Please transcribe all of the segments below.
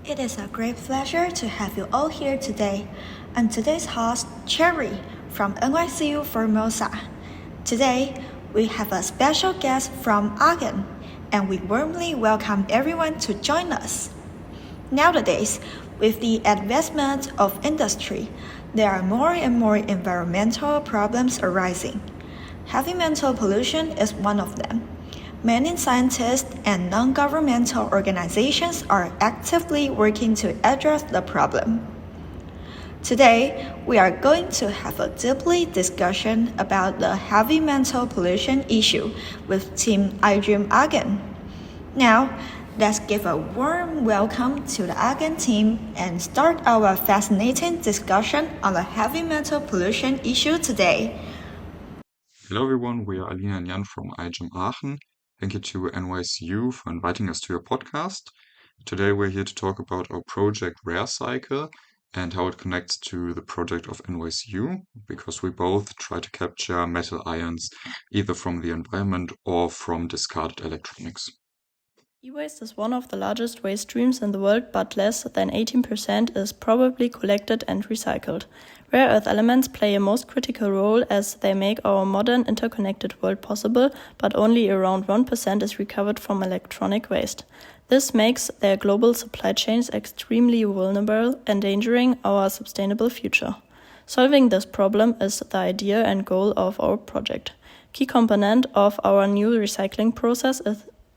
It is a great pleasure to have you all here today. I'm today's host, Cherry, from NYCU-Formosa. Today, we have a special guest from Aachen, and we warmly welcome everyone to join us. Nowadays, with the advancement of industry, there are more and more environmental problems arising. Heavy metal pollution is one of them. Many scientists and non-governmental organizations are actively working to address the problem. Today, we are going to have a deeply discussion about the heavy metal pollution issue with Team iGEM Aachen. Now, let's give a warm welcome to the Aachen team and start our fascinating discussion on the heavy metal pollution issue today. Hello everyone, we are Alina and Jan from iGEM Aachen. Thank you to NYCU for inviting us to your podcast. Today we're here to talk about our project Rare Cycle and how it connects to the project of NYCU, because we both try to capture metal ions either from the environment or from discarded electronics. E-waste is one of the largest waste streams in the world, but less than 18% is probably collected and recycled. Rare earth elements play a most critical role as they make our modern interconnected world possible, but only around 1% is recovered from electronic waste. This makes their global supply chains extremely vulnerable, endangering our sustainable future. Solving this problem is the idea and goal of our project. Key component of our new recycling process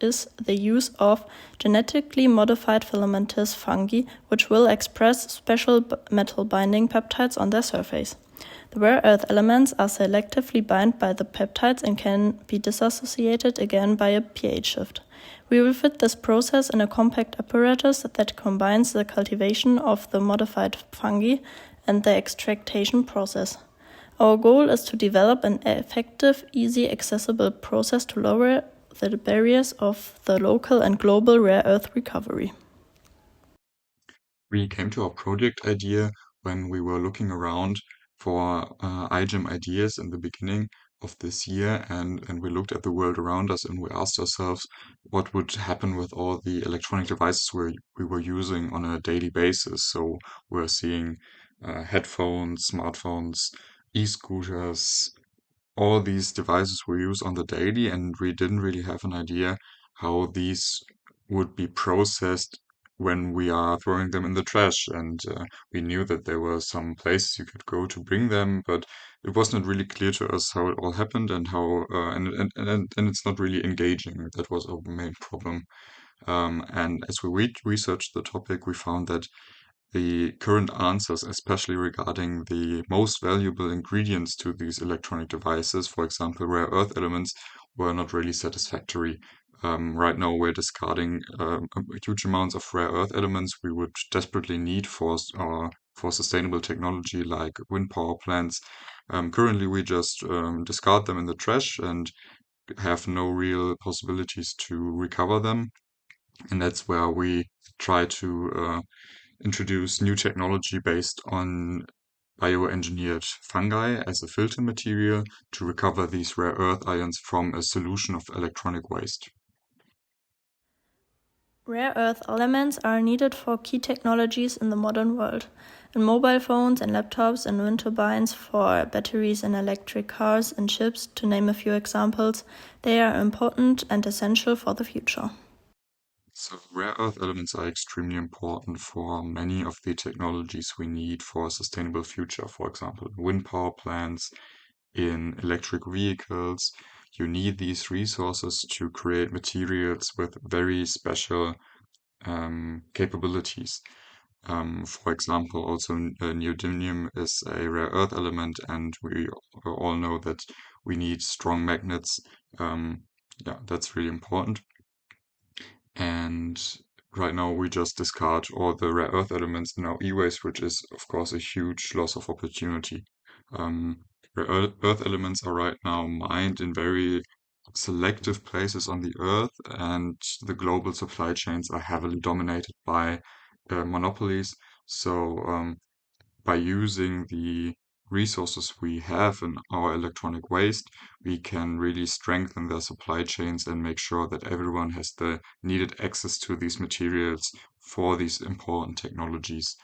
is the use of genetically modified filamentous fungi, which will express special metal binding peptides on their surface. The rare earth elements are selectively bound by the peptides and can be disassociated again by a pH shift. We will fit this process in a compact apparatus that combines the cultivation of the modified fungi and the extractation process. Our goal is to develop an effective, easy, accessible process to lower the barriers of the local and global rare earth recovery. We came to our project idea when we were looking around for iGEM ideas in the beginning of this year, and we looked at the world around us and we asked ourselves what would happen with all the electronic devices we were using on a daily basis. So we're seeing headphones, smartphones, e-scooters, all these devices we use on the daily, and we didn't really have an idea how these would be processed when we are throwing them in the trash. And we knew that there were some places you could go to bring them, but it wasn't really clear to us how it all happened and how and it's not really engaging. That was our main problem. And as we researched the topic, we found that the current answers, especially regarding the most valuable ingredients to these electronic devices, for example, rare earth elements, were not really satisfactory. Right now, we're discarding huge amounts of rare earth elements we would desperately need for sustainable technology like wind power plants. Currently, we just discard them in the trash and have no real possibilities to recover them. And that's where we try to introduce new technology based on bioengineered fungi as a filter material to recover these rare earth ions from a solution of electronic waste. Rare earth elements are needed for key technologies in the modern world. In mobile phones and laptops and wind turbines, for batteries in electric cars and ships, to name a few examples, they are important and essential for the future. So rare earth elements are extremely important for many of the technologies we need for a sustainable future. For example, wind power plants, in electric vehicles. You need these resources to create materials with very special capabilities. For example, also neodymium is a rare earth element, and we all know that we need strong magnets. Yeah, that's really important. And right now we just discard all the rare earth elements in our e-waste, which is of course a huge loss of opportunity. Rare earth elements are right now mined in very selective places on the earth, and the global supply chains are heavily dominated by monopolies. So by using the resources we have in our electronic waste, we can really strengthen their supply chains and make sure that everyone has the needed access to these materials for these important technologies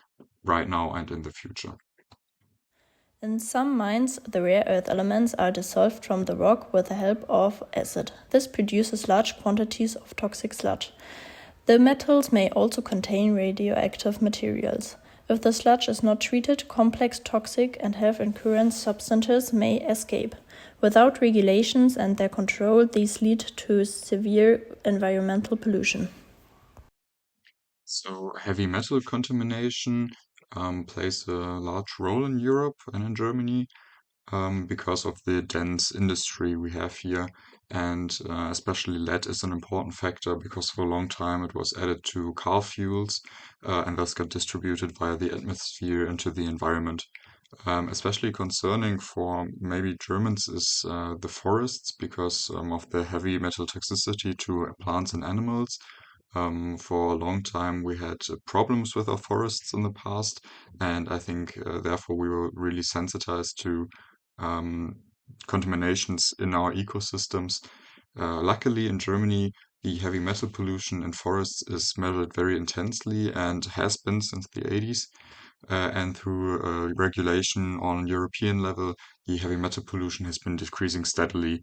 right now and in the future. In some mines, the rare earth elements are dissolved from the rock with the help of acid. This produces large quantities of toxic sludge. The metals may also contain radioactive materials. If the sludge is not treated, complex toxic and health incurring substances may escape. Without regulations and their control, these lead to severe environmental pollution. So heavy metal contamination plays a large role in Europe and in Germany because of the dense industry we have here. And especially lead is an important factor because for a long time it was added to car fuels and thus got distributed via the atmosphere into the environment. Especially concerning for maybe Germans is the forests because of the heavy metal toxicity to plants and animals. For a long time, we had problems with our forests in the past, and I think therefore we were really sensitized to um, contaminations in our ecosystems. Luckily, in Germany, the heavy metal pollution in forests is measured very intensely and has been since the 80s. And through regulation on European level, the heavy metal pollution has been decreasing steadily.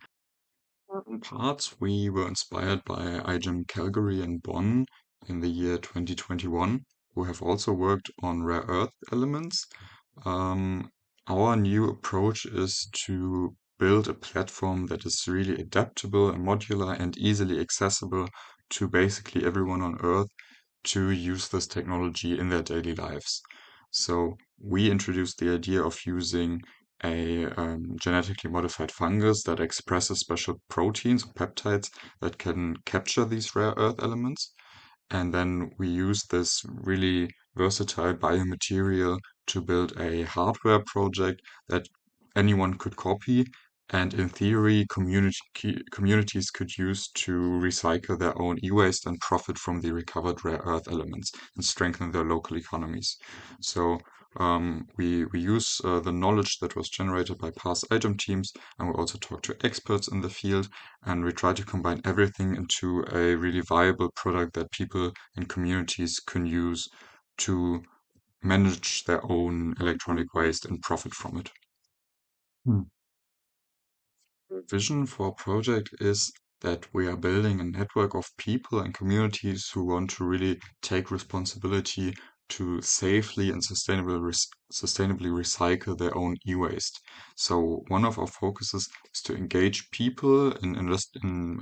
In parts, we were inspired by iGEM Calgary and Bonn in the year 2021, who have also worked on rare earth elements. Um, our new approach is to build a platform that is really adaptable and modular and easily accessible to basically everyone on Earth to use this technology in their daily lives. So we introduced the idea of using a genetically modified fungus that expresses special proteins or peptides that can capture these rare earth elements. And then we use this really versatile biomaterial to build a hardware project that anyone could copy. And in theory, communities could use to recycle their own e-waste and profit from the recovered rare earth elements and strengthen their local economies. So we use the knowledge that was generated by past iGEM teams, and we also talk to experts in the field, and we try to combine everything into a really viable product that people and communities can use to manage their own electronic waste and profit from it. The vision for our project is that we are building a network of people and communities who want to really take responsibility to safely and sustainably recycle their own e-waste. So one of our focuses is to engage people in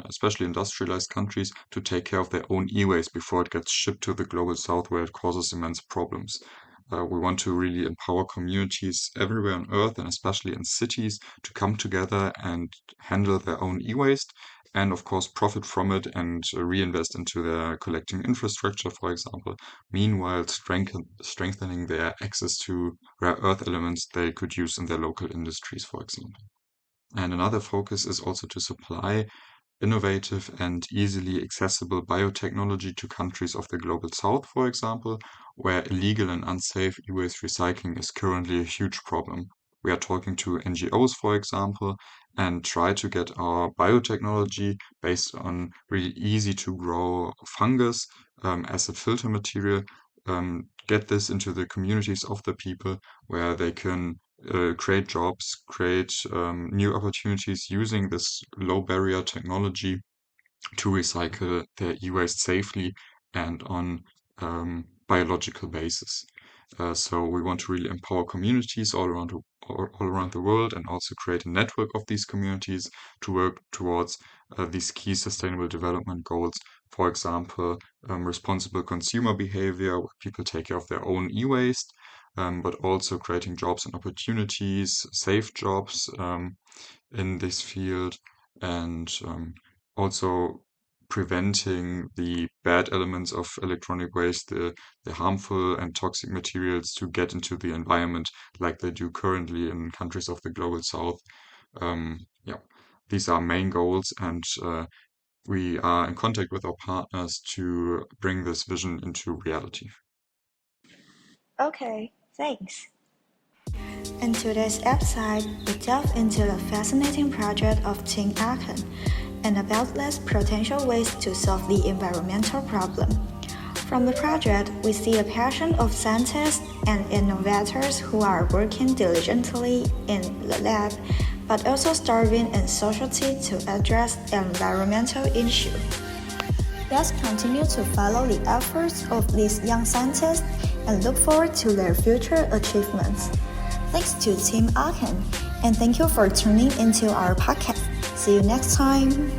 especially industrialized countries to take care of their own e-waste before it gets shipped to the global south where it causes immense problems. We want to really empower communities everywhere on Earth and especially in cities to come together and handle their own e-waste and, of course, profit from it and reinvest into their collecting infrastructure, for example. Meanwhile, strengthening their access to rare earth elements they could use in their local industries, for example. And another focus is also to supply innovative and easily accessible biotechnology to countries of the global south, for example, where illegal and unsafe e-waste recycling is currently a huge problem. We are talking to NGOs, for example, and try to get our biotechnology based on really easy to grow fungus as a filter material, get this into the communities of the people where they can create jobs, create new opportunities using this low barrier technology to recycle their e-waste safely and on biological basis. So we want to really empower communities all around the world and also create a network of these communities to work towards these key sustainable development goals. For example, responsible consumer behavior, where people take care of their own e-waste, but also creating jobs and opportunities, safe jobs in this field, and also preventing the bad elements of electronic waste, the harmful and toxic materials to get into the environment like they do currently in countries of the global south. Yeah, these are main goals, and we are in contact with our partners to bring this vision into reality. Okay, thanks. In today's episode, we delve into the fascinating project of Team Aachen and about less potential ways to solve the environmental problem. From the project, we see a passion of scientists and innovators who are working diligently in the lab, but also striving in society to address environmental issues. Let's continue to follow the efforts of these young scientists and look forward to their future achievements. Thanks to Team Aachen, and thank you for tuning into our podcast. See you next time.